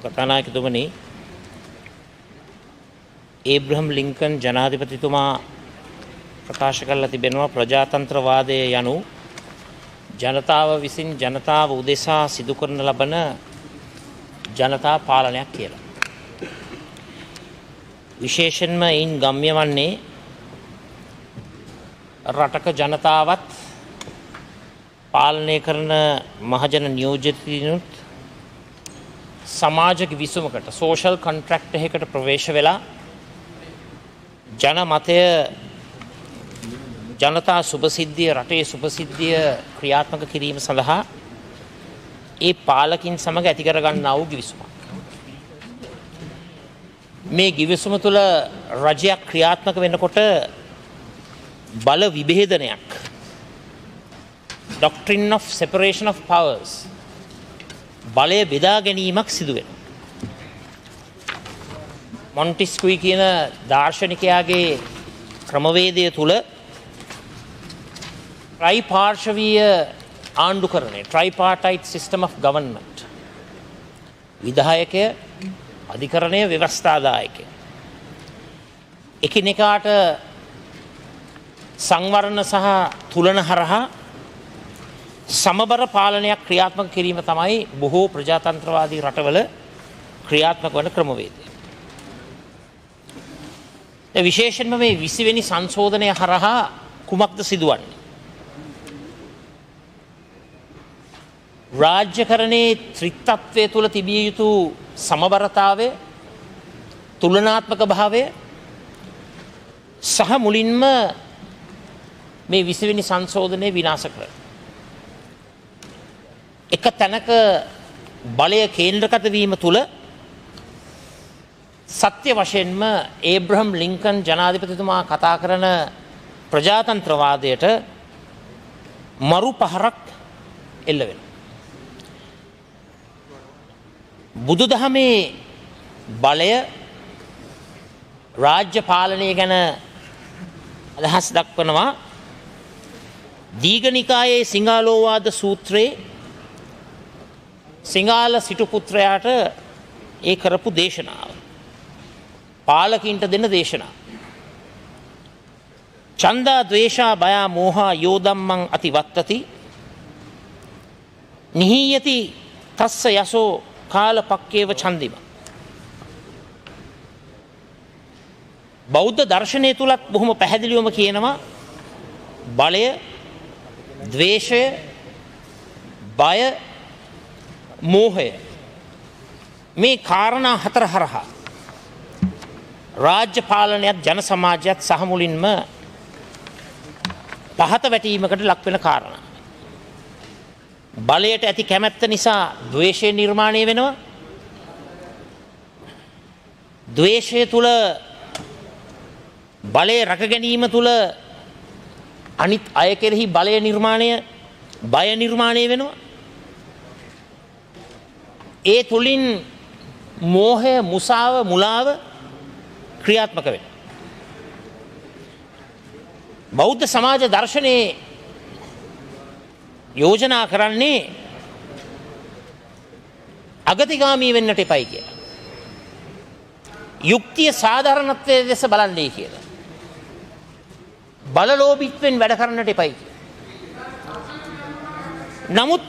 කතානායකතුමනි, Abraham Lincoln ජනාධිපතිතුමා ප්‍රකාශ කරලා තිබෙනවා ප්‍රජාතන්ත්‍රවාදය යනු ජනතාව විසින් ජනතාව උදෙසා සිදු කරන ලබන ජනතා පාලනයක් කියලා. විශේෂයෙන්ම ඉන් ගම්‍ය වන්නේ රටක ජනතාවත් පාලනය කරන මහජන නියෝජිතයිනුත් සමාජ විසුමකට සෝෂල් කොන්ට්‍රැක්ට් එකකට ප්‍රවේශ වෙලා ජනමතය ජනතා සුභසිද්ධිය රටේ සුභසිද්ධිය ක්‍රියාත්මක කිරීම සඳහා ඒ පාලකින් සමග ඇති කර ගන්නා වූ ගිවිසුමක්. මේ ගිවිසුම තුළ රජයක් ක්‍රියාත්මක වෙනකොට බල විභේදනයක් doctrine of separation of powers බලය බෙදා ගැනීමක් සිදු වෙනවා. මොන්ටිස්ක්වි කියන දාර්ශනිකයාගේ ක්‍රමවේදය තුල ත්‍රිපාර්ශවීය ආණ්ඩුකරණය tripartite system of government විධායකය අධිකරණය ව්‍යවස්ථාදායකය එකිනෙකාට සංවරණ සහ තුලන හරහා සමබර පාලනයක් ක්‍රියාත්මක කිරීම තමයි බොහෝ ප්‍රජාතන්ත්‍රවාදී රටවල ක්‍රියාත්මක වන ක්‍රමවේදය. විශේෂයෙන්ම මේ 20 වෙනි සංශෝධනය හරහා කුමක්ද සිදුවන්නේ? රාජ්‍යකරණයේ ත්‍රිත්වය තුල තිබිය යුතු සමබරතාවය, තුලනාත්මක භාවය සහ මුලින්ම මේ 20 වෙනි සංශෝධනය විනාශ කරනවා. එක තැනක බලය කේන්ද්‍රගත වීම තුල සත්‍ය වශයෙන්ම ඒබ්‍රහම් ලින්කන් ජනාධිපතිතුමා කතා කරන ප්‍රජාතන්ත්‍රවාදයට මරු පහරක් එල්ල වෙනවා. බුදුදහමේ බලය රාජ්‍ය පාලනය ගැන අදහස් දක්වනවා දීඝනිකායේ සිංහාලෝවාද සූත්‍රයේ සිංහල සිටු පුත්‍රයාට ඒ කරපු දේශනාව පාලකින්ට දෙන දේශනාව. ඡන්දා ද්වේෂා බයා මෝහා යෝදම්මං අතිවත්තති නිහීයති තස්ස යසෝ කාලපක්කේව ඡන්දිම. බෞද්ධ දර්ශනය තුලත් බොහොම පැහැදිලිවම කියනවා බලය, ද්වේෂය, බය, මෝහය මේ කාරණා හතර හරහා රාජ්‍ය පාලනයත් ජන සමාජයත් සහ මුලින්ම පහත වැටීමකට ලක් වෙන කාරණා. බලයට ඇති කැමැත්ත නිසා ද්වේෂය නිර්මාණය වෙනවා. ද්වේෂය තුල බලය රැක ගැනීම තුල අනිත් අය කෙරෙහි බලය නිර්මාණය, බය නිර්මාණය වෙනවා. ඒ තුලින් මෝහය, මුසාව, මුලාව ක්‍රියාත්මක වෙනවා. බෞද්ධ සමාජ දර්ශනයේ යෝජනා කරන්නේ අගතිගාමී වෙන්නට එපයි කියලා. යුක්තිය සාධාරණත්වයේ දෙස බලන්නේ කියලා. බලලෝභීත්වෙන් වැඩ කරන්නට එපයි කියලා. නමුත්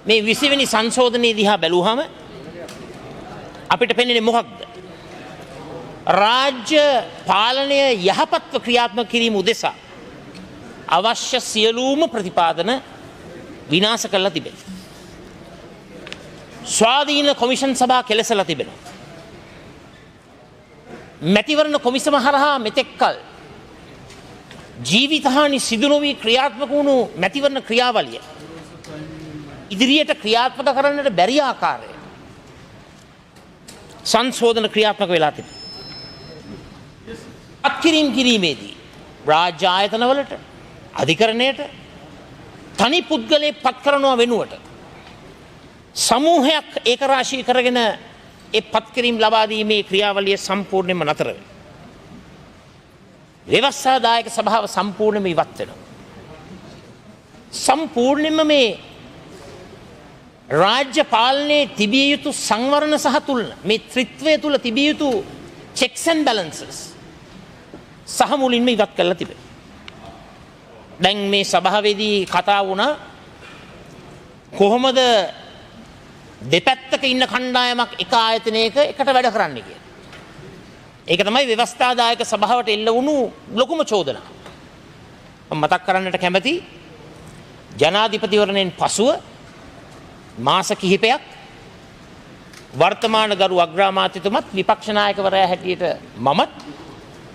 මේ 20 වෙනි සංශෝධනයේ දිහා බැලුවහම අපිට පෙනෙන්නේ මොකක්ද? රාජ්‍ය පාලනය යහපත්ව ක්‍රියාත්මක කිරීම උදෙසා අවශ්‍ය සියලුම ප්‍රතිපාදන විනාශ කරලා තිබෙනවා. ස්වාධීන කොමිෂන් සභා කෙලසලා තිබෙනවා. මැතිවරණ කොමිසම හරහා මෙතෙක්කල් ජීවිතහානි සිදු නොවී ක්‍රියාත්මක වුණු මැතිවරණ ක්‍රියාවලිය ඉදිරියට ක්‍රියාත්මක කරන්නට බැරි ආකාරය සංශෝධන ක්‍රියාත්මක වෙලා තිබෙනවා. අත්කිරීම් කිරීමේදී රාජ්‍ය ආයතනවලට, අධිකරණයට තනි පුද්ගලයෙක් පත් කරනවා වෙනුවට සමූහයක් ඒකරාශී කරගෙන ඒ පත්කිරීම් ලබා දීමේ ක්‍රියාවලිය සම්පූර්ණයෙන්ම නතර වෙනවා. ව්‍යවස්ථාදායක සභාව සම්පූර්ණයෙන්ම ඉවත් වෙනවා. සම්පූර්ණයෙන්ම මේ රාජ්‍ය පාලනයේ තිබිය යුතු සංවරණ සහ තුලන මේ ත්‍රිත්වය තුල තිබිය යුතු checks and balances සහ මුලින්ම ඉවත් කරලා තිබෙනවා. දැන් මේ සභාවේදී කතා වුණා කොහොමද දෙපැත්තක ඉන්න කණ්ඩායමක් එක ආයතනයක එකට වැඩ කරන්නේ කියලා. ඒක තමයි ව්‍යවස්ථාදායක සභාවට එල්ල වුණු ලොකුම චෝදනාව. මම මතක් කරන්නට කැමති ජනාධිපතිවරණයෙන් පසුව මාස කිහිපයක් වර්තමාන ගරු අග්‍රාමාත්‍යතුමත් විපක්ෂ නායකවරයා හැටියට මමත්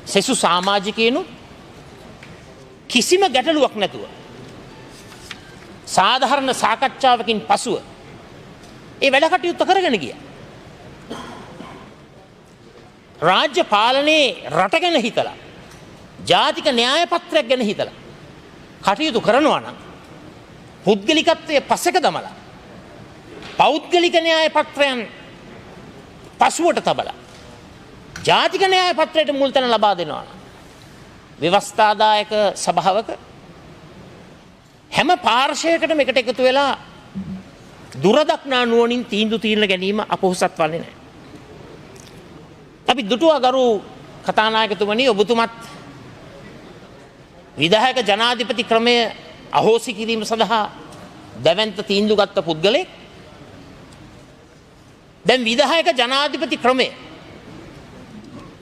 සෙසු සමාජිකයනුත් කිසිම ගැටලුවක් නැතුව සාධාරණ සාකච්ඡාවකින් පසුව ඒ වැඩ කටයුත්ත කරගෙන ගියා. රාජ්‍ය පාලනයේ රට ගැන හිතලා ජාතික න්‍යාය පත්‍රයක් ගැන හිතලා කටයුතු කරනවා නම් පුද්ගලිකත්වයේ පසෙක දමලා පෞද්ගලික න්‍යාය පත්‍රයන් පසුවට තබලා ජාතික න්‍යාය පත්‍රයට මුල් තැන ලබා දෙනවා නම් ව්‍යවස්ථාදායක සභාවක හැම පාර්ශවයකටම එකට එකතු වෙලා දුරදක්නා නුවණින් තීන්දුව తీරන ගැනීම අපොහසත් වන්නේ නැහැ. අපි දුටුවා ගරු කතානායකතුමනි ඔබතුමත් විධායක ජනාධිපති ක්‍රමය අහෝසි කිරීම සඳහා දැවැන්ත තීන්දුව ගත්ත පුද්ගලෙක්. දැන් විධායක ජනාධිපති ක්‍රමය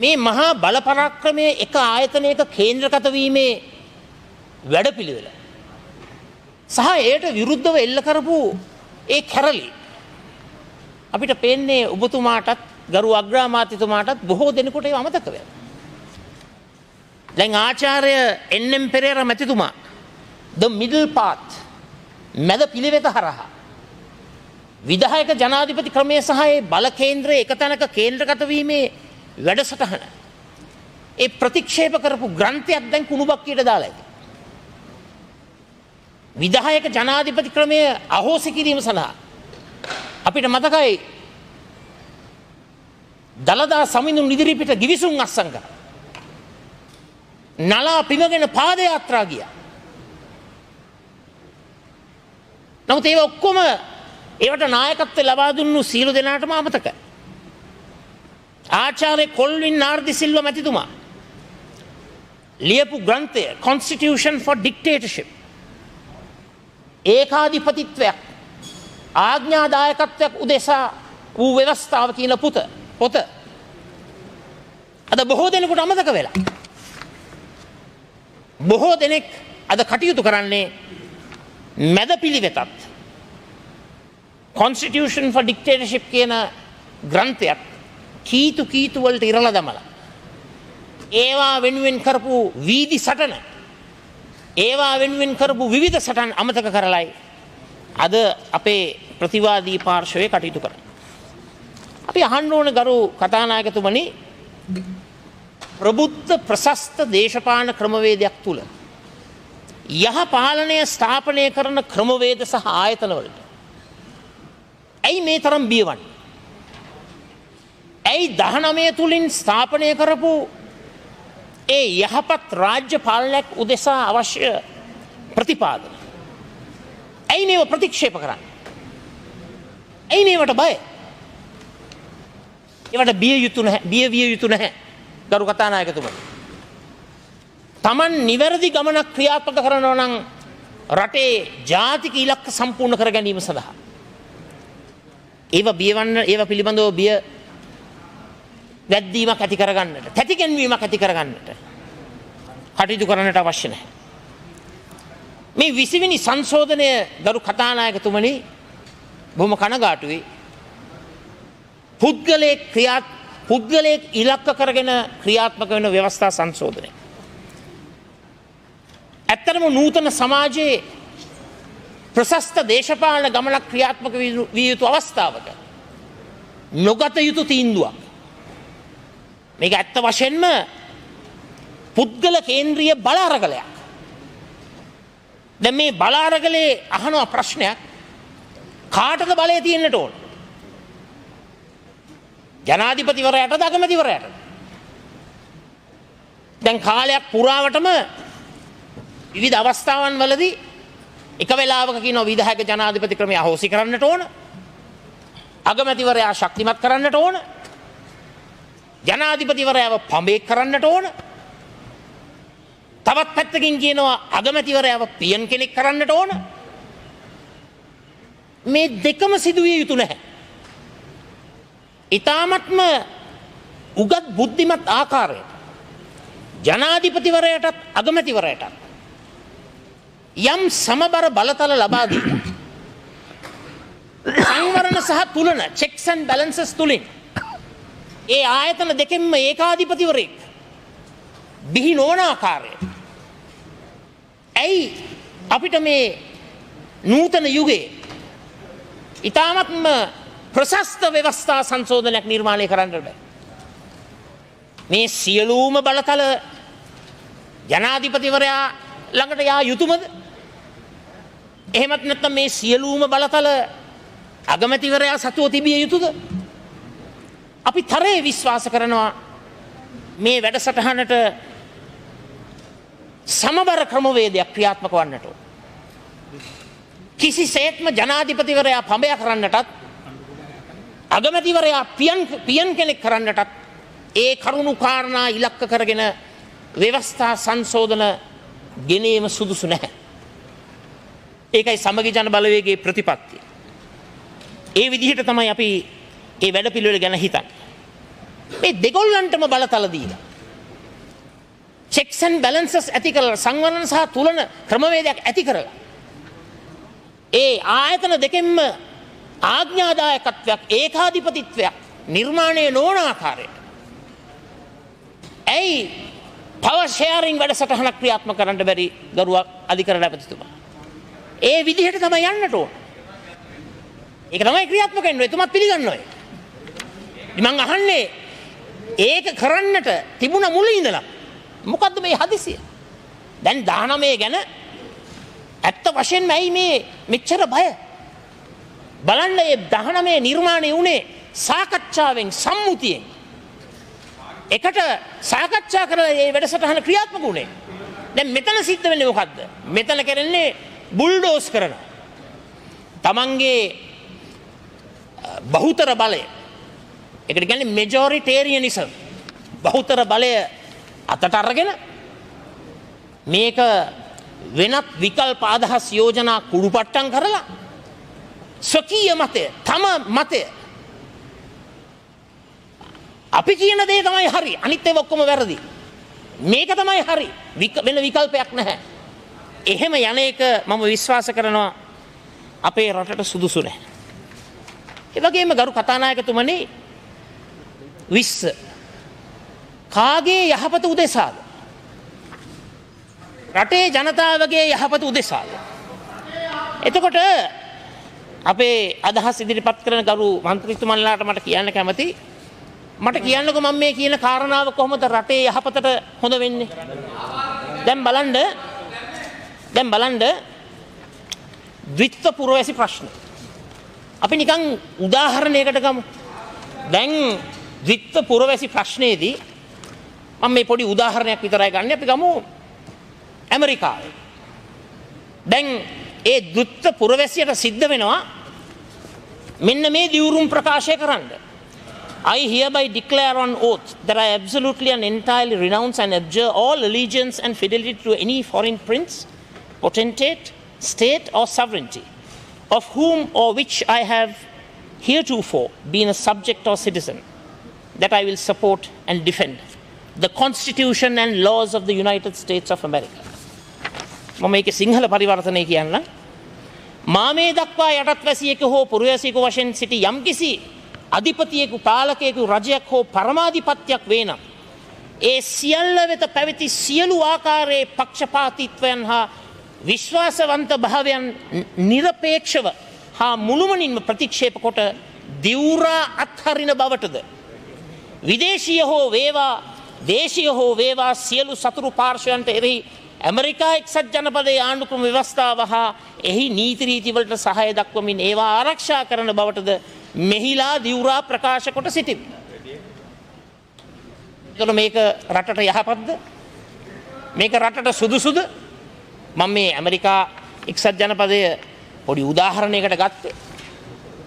මේ මහා බල පරාක්‍රමයේ එක ආයතනයක කේන්ද්‍රගත වීමේ වැඩපිළිවෙල සහ ඒට විරුද්ධව එල්ල කරපු ඒ කැරලි අපිට පේන්නේ ඔබතුමාටත් ගරු අග්‍රාමාත්‍යතුමාටත් බොහෝ දෙනෙකුට ඒව අමතක වෙනවා. දැන් ආචාර්ය එන්.එම්. පෙරේරා මැතිතුමා the middle path මැද පිළිවෙත හරහා විධායක ජනාධිපති ක්‍රමයේ සහ ඒ බල කේන්ද්‍රයේ එක තැනක කේන්ද්‍රගත වීමේ වැඩසටහන ඒ ප්‍රතික්ෂේප කරපු ග්‍රන්ථයක් දැන් කුණු බක්කියට දාලා ඇති. විධායක ජනාධිපති ක්‍රමය අහෝසි කිරීම සඳහා අපිට මතකයි දළදා සමිඳුන් ඉදිරිපිට ගිවිසුම් අත්සන් කරා. නලා පිමගෙන පාද යාත්‍රා ගියා. නමුත් ඒව ඔක්කොම ඒවට නායකත්වය ලබා දුන්නු සියලු දෙනාටම අමතකයි. ආචාර්ය කොල්වින් නාර්දි සිල්වා මැතිතුමා ලියපු ග්‍රන්ථය Constitution for Dictatorship ඒකාධිපතිත්වයක් ආඥාදායකත්වයක් උදෙසා වූ ව්‍යවස්ථාව කියන පොත අද බොහෝ දෙනෙකුට අමතක වෙලා. බොහෝ දෙනෙක් අද කටයුතු කරන්නේ මැද පිළිවෙතත් Constitution for Dictatorship කියන ග්‍රන්ථයක් කීතු වලට ඉරලා දමලා ඒවා වෙනුවෙන් කරපු වීදි සටන ඒවා වෙනුවෙන් කරපු විවිධ සටන් අමතක කරලයි අද අපේ ප්‍රතිවාදී පාර්ශවයේ කටයුතු කරන්නේ. අපි අහන්න ඕන ගරු කතානායකතුමනි ප්‍රබුද්ධ ප්‍රශස්ත දේශපාලන ක්‍රමවේදයක් තුල යහ පාලනය ස්ථාපනය කරන ක්‍රමවේද සහ ආයතනවලට ඇයි මේ තරම් බියවන්නේ? ඇයි 19 තුලින් ස්ථාපනය කරපු ඒ යහපත් රාජ්‍ය පාලනයක් උදෙසා අවශ්‍ය ප්‍රතිපාදන ඇයි මේව ප්‍රතික්ෂේප කරන්නේ? ඇයි මේවට බය? ඒවට බිය විය යුතු නැහැ ගරු කතානායකතුමනි. Taman නිවැරදි ගමනක් ක්‍රියාත්මක කරනවා නම් රටේ ජාතික ඉලක්ක සම්පූර්ණ කර ගැනීම සඳහා ඒව පිළිබඳව බිය වැද්දීමක් ඇති කරගන්නට තැතිගැන්වීමක් ඇති කරගන්නට කටයුතු කරන්නට අවශ්‍ය නැහැ. මේ 20 වෙනි සංශෝධනය ගරු කතානායකතුමනි බොහොම කනගාටුයි. පුද්ගලයෙක් ඉලක්ක කරගෙන ක්‍රියාත්මක වෙන ව්‍යවස්ථා සංශෝධනය. ඇත්තටම නූතන සමාජයේ ප්‍රශස්ත දේශපාලන ගමනක් ක්‍රියාත්මක විය යුතු අවස්ථාවක නොගත යුතු තීන්දුවක්. මේක ඇත්ත වශයෙන්ම පුද්ගල කේන්ද්‍රීය බල අරගලයක්. දැන් මේ බල අරගලේ අහනවා ප්‍රශ්නයක් කාටද බලය තියෙන්නට ඕන? ජනාධිපතිවරයාටද අගමැතිවරයාටද? දැන් කාලයක් පුරාවටම විවිධ අවස්ථාවන් වලදී එක වෙලාවක කියනවා විධායක ජනාධිපති ක්‍රමය අහෝසි කරන්නට ඕන. අගමැතිවරයා ශක්තිමත් කරන්නට ඕන. ජනාධිපතිවරයාව පඹේක් කරන්නට ඕන. තවත් පැත්තකින් කියනවා අගමැතිවරයාව පියන් කෙනෙක් කරන්නට ඕන. මේ දෙකම සිදුවිය යුතු නැහැ. ඊ타මත්ම උගත් බුද්ධිමත් ආකාරයට ජනාධිපතිවරයාටත් අගමැතිවරයාටත් යම් සමබර බලතල ලබා දීලා සංවරණ සහ තුලන checks and balances තුලින් ඒ ආයතන දෙකෙන්ම ඒකාධිපතිවරයෙක් බිහි නොවන ආකාරයට ඇයි අපිට මේ නූතන යුගයේ ඊ타මත්ම ප්‍රශස්ත ව්‍යවස්ථා සංශෝධනයක් නිර්මාණය කරන්න බෑ. මේ සියලුම බලතල ජනාධිපතිවරයා ළඟට යා යුතුයමද? එහෙමත් නැත්නම් මේ සියලුම බලතල අගමැතිවරයා සතුව තිබිය යුතුද? අපි තරයේ විශ්වාස කරනවා මේ වැඩසටහනට සමබර ක්‍රමවේදයක් ක්‍රියාත්මක වන්නට ඕන. කිසිසේත්ම ජනාධිපතිවරයා පඹය කරන්නටත් අගමැතිවරයා පියන් කෙනෙක් කරන්නටත් ඒ කරුණු කාරණා ඉලක්ක කරගෙන ව්‍යවස්ථා සංශෝධන ගෙනීම සුදුසු නැහැ. ඒකයි සමගි ජන බලවේගයේ ප්‍රතිපත්තිය. ඒ විදිහට තමයි අපි මේ වැඩපිළිවෙල ගැන හිතන්නේ. මේ දෙගොල්ලන්ටම බලතල දීලා checks and balances ඇති කරලා සංවරණ සහ තුලන ක්‍රමවේදයක් ඇති කරලා ඒ ආයතන දෙකෙන්ම ආඥාදායකත්වයක් ඒකාධිපතිත්වයක් නිර්මාණය නොවන ආකාරයට ඇයි පවර් ෂෙයාරින් වැඩසටහනක් ක්‍රියාත්මක කරන්න බැරි ගරු අධිකරණ අපතිතුමා? ඒ විදිහට තමයි යන්නට ඕන. ඒක තමයි ක්‍රියාත්මක වෙන්නේ. එතුමත් පිළිගන්නවා. මම අහන්නේ ඒක කරන්නට තිබුණ මුලින් ඉඳලා මොකද්ද මේ හදිසිය? දැන් 19 ගැන ඇත්ත වශයෙන්ම ඇයි මේ මෙච්චර බය? බලන්න මේ 19 නිර්මාණය වුණේ සාකච්ඡාවෙන් සම්මුතියෙන්. එකට සාකච්ඡා කරලා මේ වැඩසටහන ක්‍රියාත්මක වුණේ. දැන් මෙතන සිද්ධ වෙන්නේ මොකද්ද? මෙතන කරන්නේ බුල්ඩෝස් කරන. තමන්ගේ බහුතර බලය. ඒකට කියන්නේ මෙජොරිටේරියනිසම්. බහුතර බලය අතට අරගෙන මේක වෙනත් විකල්ප අදහස් යෝජනා කුඩුපට්ටම් කරලා ස්වකීය මතය තම මතය අපි කියන දේ තමයි හරි අනිත් ඒවා ඔක්කොම වැරදි මේක තමයි හරි වෙන විකල්පයක් නැහැ එහෙම යන එක මම විශ්වාස කරනවා අපේ රටට සුදුසු නැහැ ඒ වගේම ගරු කතානායකතුමනි විශ්ස කාගේ යහපත උදෙසාද රටේ ජනතාවගේ යහපත උදෙසාද එතකොට අපේ අදහස් ඉදිරිපත් කරන ගරු මන්ත්‍රීතුමන්ලාට මට කියන්න කැමති මට කියන්නකෝ මම මේ කියන කාරණාව කොහොමද රටේ යහපතට හොඳ වෙන්නේ දැන් බලන්න ද්විත්ව පුරවැසි ප්‍රශ්න අපි නිකන් උදාහරණයකට ගමු දැන් ද්විත්ව පුරවැසි ප්‍රශ්නයේදී මම මේ පොඩි උදාහරණයක් විතරයි ගන්න අපි ගමු ඇමරිකාවේ දැන් ඒ ද්විත්ව පුරවැසියට සිද්ධ වෙනවා මෙන්න මේ දිවුරුම් ප්‍රකාශය කරන්න I hereby declare on oath that I absolutely and entirely renounce and abjure all allegiance and fidelity to any foreign prince, potentate, state or sovereignty, of whom or which I have heretofore been a subject or citizen, that I will support and defend the Constitution and laws of the United States of America. මම මේකේ සිංහල පරිවර්තනය කියන්න මා මේ දක්වා යටත් වැසියෙකු හෝ පුරවැසියෙකු වශයෙන් සිටි යම්කිසි අධිපතියෙකු පාලකයෙකු රජයක් හෝ පරමාධිපත්‍යයක් වේ නම් ඒ සියල්ල වෙත පැවති සියලු ආකාරයේ පක්ෂපාතීත්වයන් හා විශ්වාසවන්ත භාවයන් නිරපේක්ෂව හා මුළුමනින්ම ප්‍රතික්ෂේප කොට දිවුරා අත්හරින බවටද විදේශීය හෝ වේවා දේශීය හෝ වේවා සියලු සතුරු පාර්ශ්වයන්ට එරෙහි ඇමරිකා එක්සත් ජනපදයේ ආණ්ඩුක්‍රම ව්‍යවස්ථාව හා එහි නීති රීතිවලට සහාය දක්වමින් ඒවා ආරක්ෂා කරන බවටද මෙහිලා දිවුරා ප්‍රකාශ කොට සිටිමි. එතකොට මේක රටට යහපත්ද? මේක රටට සුදුසුද? මම මේ ඇමරිකා එක්සත් ජනපදය පොඩි උදාහරණයකට ගත්තේ.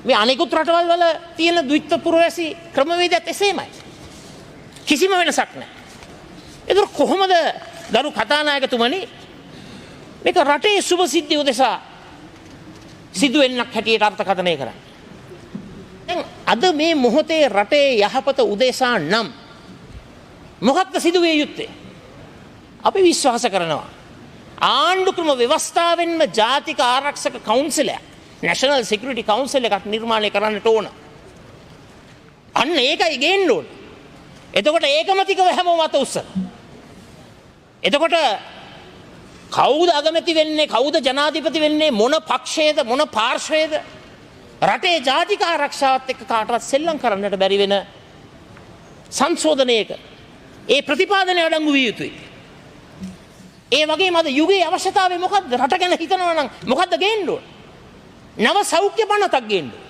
මේ අනෙකුත් රටවල් වල තියෙන ද්විත්ව පුරවැසි ක්‍රමවේදයත් එසේමයි. කිසිම වෙනසක් නැහැ. ඒතර කොහොමද ගරු කතානායකතුමනි මේක රටේ සුබ සිද්ධිය උදෙසා සිදුවෙන්නක් හැටියට අර්ථකථනය කරන්නේ? දැන් අද මේ මොහොතේ රටේ යහපත උදෙසා නම් මොකක්ද සිදුවිය යුත්තේ? අපි විශ්වාස කරනවා ආණ්ඩු ක්‍රම ව්‍යවස්ථාවෙන්ම ජාතික ආරක්ෂක කවුන්සිලයක් නැෂනල් සිකියුරිටි කවුන්සිල් එකක් නිර්මාණය කරන්නට ඕන. අන්න ඒකයි ගේන්න ඕන. එතකොට ඒකමතිකව හැමෝම අත උස්සන. එතකොට කවුද අගමැති වෙන්නේ, කවුද ජනාධිපති වෙන්නේ, මොන පක්ෂයේද, මොන පාර්ශ්වයේද, රටේ ජාතික ආරක්ෂාවත් එක්ක කාටවත් සෙල්ලම් කරන්නට බැරි වෙන සංශෝධනයක ඒ ප්‍රතිපාදනය අඩංගු විය යුතුයි. ඒ වගේම අද යුගයේ අවශ්‍යතාවය මොකද්ද? රට ගැන හිතනවා නම් මොකද්ද ගේන්න ඕන? නව සෞඛ්‍ය පනතක් ගේන්න ඕන.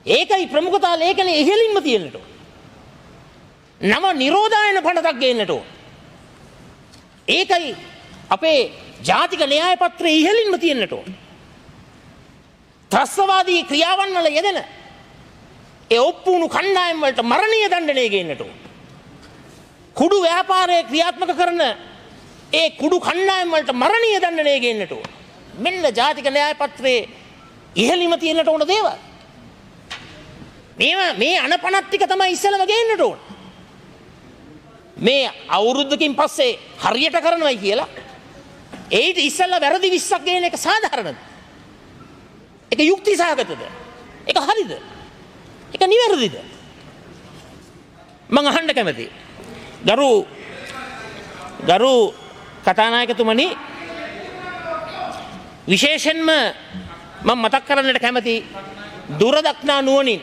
ඒකයි ප්‍රමුඛතා ලේඛනයේ ඉහළින්ම තියෙන්නට ඕන. නව නිරෝධායන පනතක් ගේන්නට ඕන. ඒකයි අපේ ජාතික න්‍යාය පත්‍රයේ ඉහළින්ම තියෙන්නට ඕන. ත්‍රස්තවාදී ක්‍රියාවන් වල යෙදෙන ඒ ඔප්පුණු කණ්ඩායම් වලට මරණීය දඬුවම ගේන්නට ඕන. කුඩු ව්‍යාපාරයේ ක්‍රියාත්මක කරන ඒ කුඩු කණ්ඩායම් වලට මරණීය දඬුවම ගේන්නට ඕන. මෙන්න ජාතික න්‍යාය පත්‍රයේ ඉහළින්ම තියෙන්නට ඕන දේවල්. මේ අනපනත් ටික තමයි ඉස්සෙල්ලම ගේන්නට ඕන. මේ අවුරුද්දකින් පස්සේ හරියට කරනවයි කියලා ඒට ඉස්සෙල්ලා වැරදි 20ක් ගේන එක සාධාරණද? ඒක යුක්ති සහගතද? ඒක හරිද? ඒක නිවැරදිද? මම අහන්න කැමතියි. ගරු කතානායකතුමනි, විශේෂයෙන්ම මම මතක් කරන්නට කැමති දුරදක්නා නුවණින්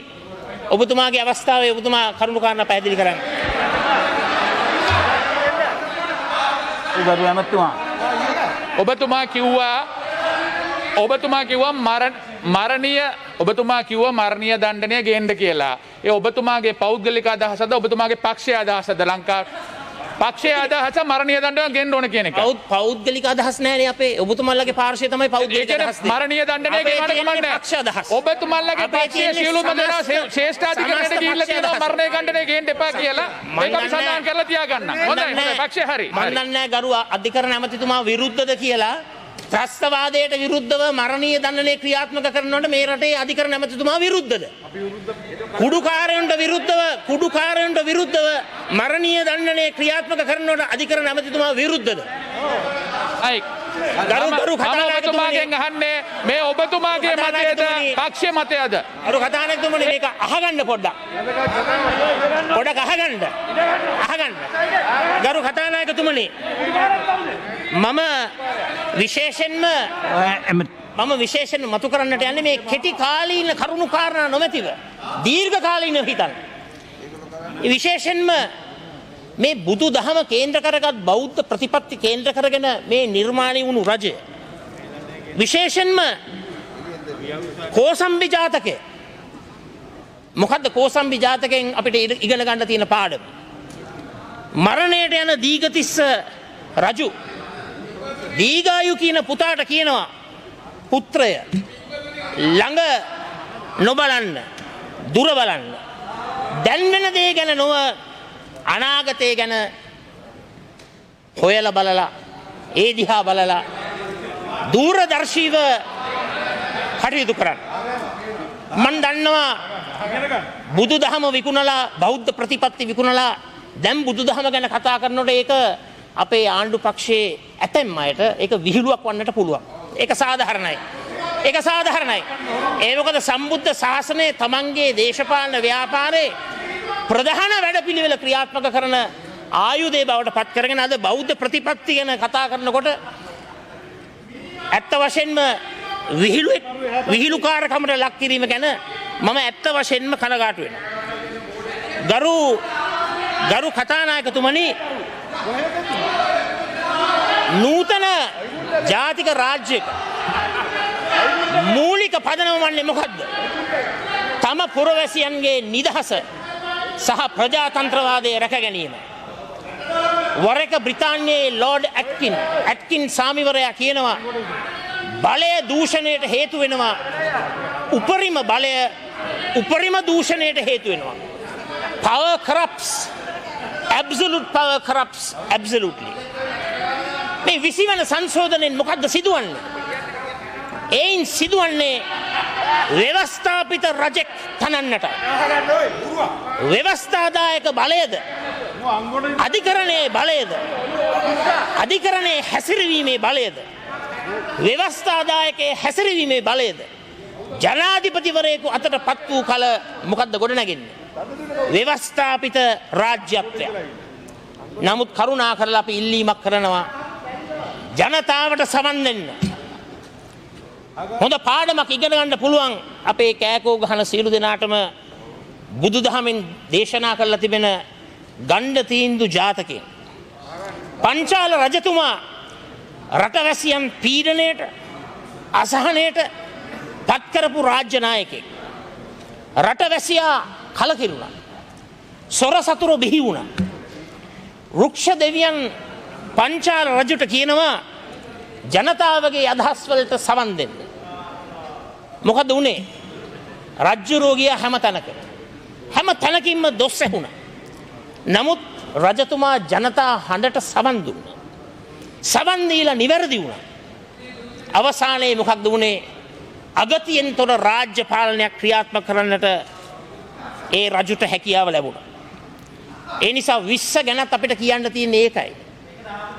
ඔබතුමාගේ අවස්ථාවේ ඔබතුමා කරුණු කාරණා පැහැදිලි කරන්න. ඔබතුමා කිව්වා මරණීය දණ්ඩනය ගේන්න කියලා. ඒ ඔබතුමාගේ පෞද්ගලික අදහසද ඔබතුමාගේ පක්ෂයේ අදහසද? ලංකාවේ පක්ෂයේ අදහස මරණීය දණ්ඩනය ගේන්න ඕන කියන එක. පෞද්ගලික අදහස් නෑනේ අපේ. ඔබතුමාලගේ පාර්ශ්වය තමයි පෞද්ගලික අදහස්. මරණීය දණ්ඩනය ගෙවන්න කමන්නේ. පක්ෂ අදහස්. ඔබතුමාලගේ පක්ෂයේ සියලුම දෙනා ශ්‍රේෂ්ඨාධිකරණයට ගිහිල්ලා තියෙනවා මරණීය දණ්ඩනය ගේන්න එපා කියලා. මේක අපි සඳහන් කරලා තියාගන්න. හොඳයි පක්ෂය හරි. මම දන්නේ ගරු අධිකරණ ඇමතිතුමා විරුද්ධද කියලා. ත්‍රස්තවාදයට විරුද්ධව මරණීය දණ්ඩනය ක්‍රියාත්මක කරනකොට මේ රටේ අධිකරණ ඇමතිතුමා විරුද්ධද? කුඩුකාරයන්ට විරුද්ධව මරණීය දණ්ඩනය ක්‍රියාත්මක කරනකොට අධිකරණ ඇමතිතුමා විරුද්ධද? ගරු ඔබතුමාගෙන් අහන්නේ මේ ඔබතුමාගේ මතයද පක්ෂ මතයද? ගරු කතානායකතුමනි මේක අහගන්න පොඩ්ඩක් අහගන්න. ගරු කතානායකතුමනි මම විශේෂයෙන්ම මතු කරන්නට යන්නේ මේ කෙටි කාලීන කරුණු කාරණා නොමැතිව දීර්ඝ කාලීනව හිතන්න. විශේෂයෙන්ම මේ බුදු දහම කේන්ද්‍ර කරගත් බෞද්ධ ප්‍රතිපත්ති කේන්ද්‍ර කරගෙන මේ නිර්මාණය වුණු රජය විශේෂයෙන්ම කෝසම්බි ජාතකය. මොකද්ද කෝසම්බි ජාතකයෙන් අපිට ඉගෙන ගන්න තියෙන පාඩම? මරණයට යන දීඝතිස්ස රජු දීඝායු කියන පුතාට කියනවා පුත්‍රය ළඟ නොබලන්න, දුර බලන්න. දැන් වෙන දේ ගැන නොව අනාගතය ගැන හොයලා බලලා ඒ දිහා බලලා දූරදර්ශීව කටයුතු කරන්න. මම දන්නවා බුදුදහම විකුණලා බෞද්ධ ප්‍රතිපත්ති විකුණලා දැන් බුදුදහම ගැන කතා කරනකොට ඒක අපේ ආණ්ඩු පක්ෂයේ ඇතැම් අයට ඒක විහිළුවක් වන්නට පුළුවන්. ඒක සාධාරණයි. ඒ මොකද සම්බුද්ධ ශාසනය තමන්ගේ දේශපාලන ව්‍යාපාරේ ප්‍රධාන වැඩපිළිවෙල ක්‍රියාත්මක කරන ආයුධය බවට පත් කරගෙන අද බෞද්ධ ප්‍රතිපත්ති ගැන කතා කරනකොට ඇත්ත වශයෙන්ම විහිළුකාරකමට ලක් කිරීම ගැන මම ඇත්ත වශයෙන්ම කනගාටු වෙනවා. ගරු කතානායකතුමනි, නූතන ජාතික රාජ්‍යයක මූලික පදනම වන්නේ මොකද්ද? තම පුරවැසියන්ගේ නිදහස සහ ප්‍රජාතන්ත්‍රවාදය රැක ගැනීම. වර එක බ්‍රිතාන්‍යයේ ලෝඩ් ඇට්කින් සාමිවරයා කියනවා බලය දූෂණයට හේතු වෙනවා උපරිම බලය උපරිම දූෂණයට හේතු වෙනවා. Power corrupts. Absolute power corrupts absolutely. මේ 20 වෙනි සංශෝධනයෙන් මොකද්ද සිදුවන්නේ? එයින් සිදුවන්නේ ව්‍යවස්ථාපිත රජෙක් තනන්නට. ව්‍යවස්ථාදායක බලයද අධිකරණයේ බලයද අධිකරණයේ හැසිරවීමේ බලයද ව්‍යවස්ථාදායකයේ හැසිරවීමේ බලයද ජනාධිපතිවරයෙකු අතට පත් වූ කල මොකද්ද ගොඩනගන්නේ? ව්‍යවස්ථාපිත රාජ්‍යත්වය. නමුත් කරුණා කරලා අපි ඉල්ලීමක් කරනවා ජනතාවට සමන් දෙන්න. හොඳ පාඩමක් ඉගෙන ගන්න පුළුවන් අපේ කෑකෝ ගහන සියලු දෙනාටම බුදුදහමෙන් දේශනා කරලා තිබෙන ගණ්ඩ තීන්දු ජාතකයෙන්. පංචාල රජතුමා රටවැසියන් පීඩනයට අසහනයට පත් කරපු රාජ්‍ය නායකයෙක්. රටවැසියා කලකිරුණා. සොර සතුරු බිහි වුණා. රුක්ෂ දෙවියන් පංචාල රජුට කියනවා ජනතාවගේ අදහස් වලට සවන් දෙන්න. මොකද උනේ? රජ්ජුරුවෝ ගියා හැම තැනකින්ම දොස් ඇහුණා. නමුත් රජතුමා ජනතා හඬට සවන් දුන්නා. සවන් දීලා නිවැරදි වුණා. අවසානයේ මොකක්ද උනේ? අගතියෙන් තොර රාජ්‍ය පාලනයක් ක්‍රියාත්මක කරන්නට ඒ රජුට හැකියාව ලැබුණා. ඒ නිසා 20 ගැනත් අපිට කියන්න තියෙන්නේ ඒකයි.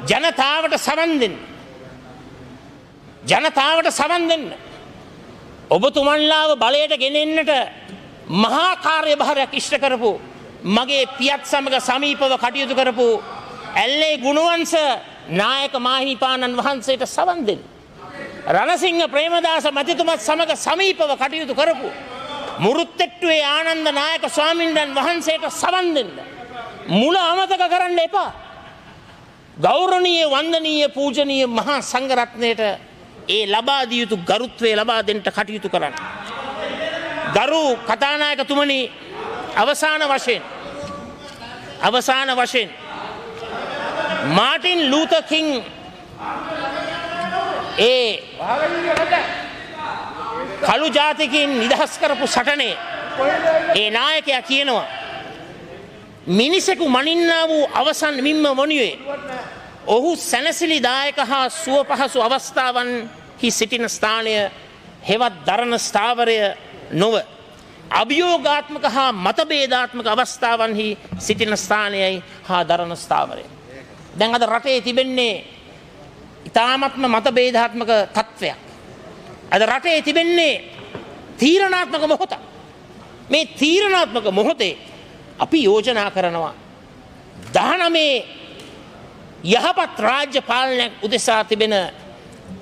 ජනතාවට සවන් දෙන්න. ජනතාවට සවන් දෙන්න. ඔබතුමන්ලාව බලයට ගෙනෙන්නට මහා කාර්යභාරයක් ඉෂ්ට කරපු මගේ පියත් සමග සමීපව කටයුතු කරපු ඇල්ලේ ගුණවංශ නායක මාහිමිපාණන් වහන්සේට සවන් දෙන්න. රණසිංහ ප්‍රේමදාස මැතිතුමත් සමග සමීපව කටයුතු කරපු මුරුත්තෙට්ටුවේ ආනන්ද නායක ස්වාමින්වයන් වහන්සේට සවන් දෙන්න. මුල අමතක කරන්න එපා. ගෞරවනීය වන්දනීය පූජනීය මහා සංඝරත්නයට ඒ ලබා දිය යුතු ගරුත්වය ලබා දෙන්න කටයුතු කරන්න. ගරු කතානායකතුමනි, අවසාන වශයෙන් මාටින් ලූතර් කිං ඒ කළු ජාතිකින් නිදහස් කරපු සටනේ ඒ නායකයා කියනවා මිනිසෙකු මනින්නා වූ අවසන් මින්ම වනුයේ ඔහු සැනසිලිදායක හා සුව පහසු අවස්ථාවන්හි සිටින ස්ථානය හෙවත් දරණ ස්ථාවරය නොව අභියෝගාත්මක හා මතභේදාත්මක අවස්ථාවන්හි සිටින ස්ථානයයි හා දරණ ස්ථාවරය. දැන් අද රටේ තිබෙන්නේ ඉතාමත්ම මතභේදාත්මක තත්ත්වයක්. අද රටේ තිබෙන්නේ තීරණාත්මක මොහොතක්. මේ තීරණාත්මක මොහොතේ අපි යෝජනා කරනවා 19 යහපත් රාජ්‍ය පාලනයක් උදෙසා තිබෙන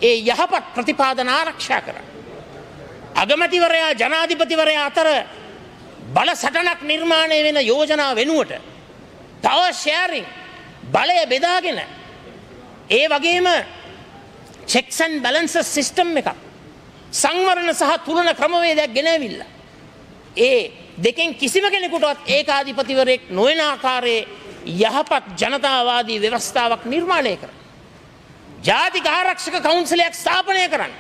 ඒ යහපත් ප්‍රතිපාදන ආරක්ෂා කරන්න. අගමැතිවරයා ජනාධිපතිවරයා අතර බල සටනක් නිර්මාණය වෙන යෝජනා වෙනුවට power sharing බලය බෙදාගෙන ඒ වගේම checks and balances system එකක් සංවරණ සහ තුලන ක්‍රමවේදයක් ගෙනවිල්ලා ඒ දෙකෙන් කිසිම කෙනෙකුටවත් ඒකාධිපතිවරයෙක් නොවන ආකාරයේ යහපත් ජනතාවාදී ව්‍යවස්ථාවක් නිර්මාණය කරන්න. ජාතික ආරක්ෂක කවුන්සිලයක් ස්ථාපනය කරන්න.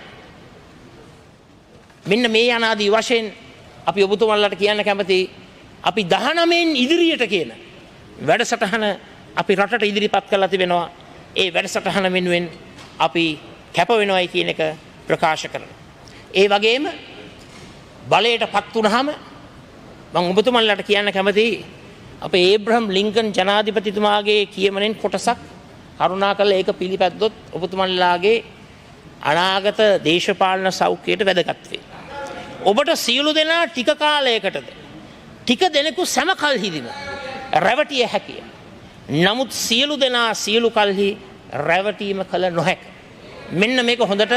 මෙන්න මේ අනාදී වශයෙන් අපි ඔබතුමන්ලට කියන්න කැමති අපි 19න් ඉදිරියට කියන වැඩසටහන අපි රටට ඉදිරිපත් කරලා තිබෙනවා. ඒ වැඩසටහන වෙනුවෙන් අපි කැප වෙනවයි කියන එක ප්‍රකාශ කරනවා. ඒ වගේම බලයට පත් වුණාම මම ඔබතුමන්ලට කියන්න කැමතියි අපේ ඒබ්‍රහම් ලින්කන් ජනාධිපතිතුමාගේ කියමනෙන් කොටසක් කරුණාකරලා ඒක පිළිපැද්දොත් ඔබතුමන්ලාගේ අනාගත දේශපාලන සෞඛ්‍යයට වැදගත් වේ. ඔබට සියලු දෙනා ටික කාලයකටද ටික දෙනෙකු සම කල්හිදීම රැවටිය හැකිය. නමුත් සියලු දෙනා සියලු කල්හි රැවටීම කළ නොහැක. මෙන්න මේක හොඳට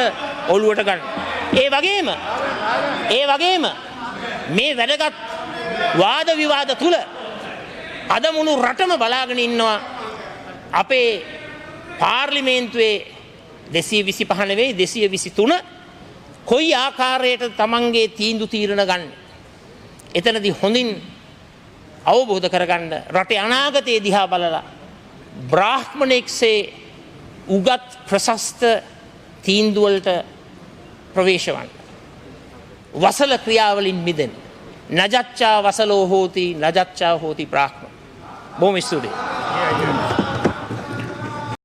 ඔළුවට ගන්න. ඒ වගේම මේ වැදගත් වාද විවාද තුල අද මුළු රටම බලාගෙන ඉන්නවා අපේ පාර්ලිමේන්තුවේ 225 නෙවෙයි 223 කොයි ආකාරයට තමන්ගේ තීන්දුව තීරණ ගන්න. එතනදී හොඳින් අවබෝධ කරගන්න රටේ අනාගතයේ දිහා බලලා බ්‍රාහ්මණයෙක්සේ උගත් ප්‍රශස්ත තීන්දුවලට ප්‍රවේශවන්න. වසල ක්‍රියාවලින් මිදෙන්. නජච්චා වසලෝ හෝති නජච්චා හෝති බ්‍රාහ්මණ. බොහොම ස්තුතියි.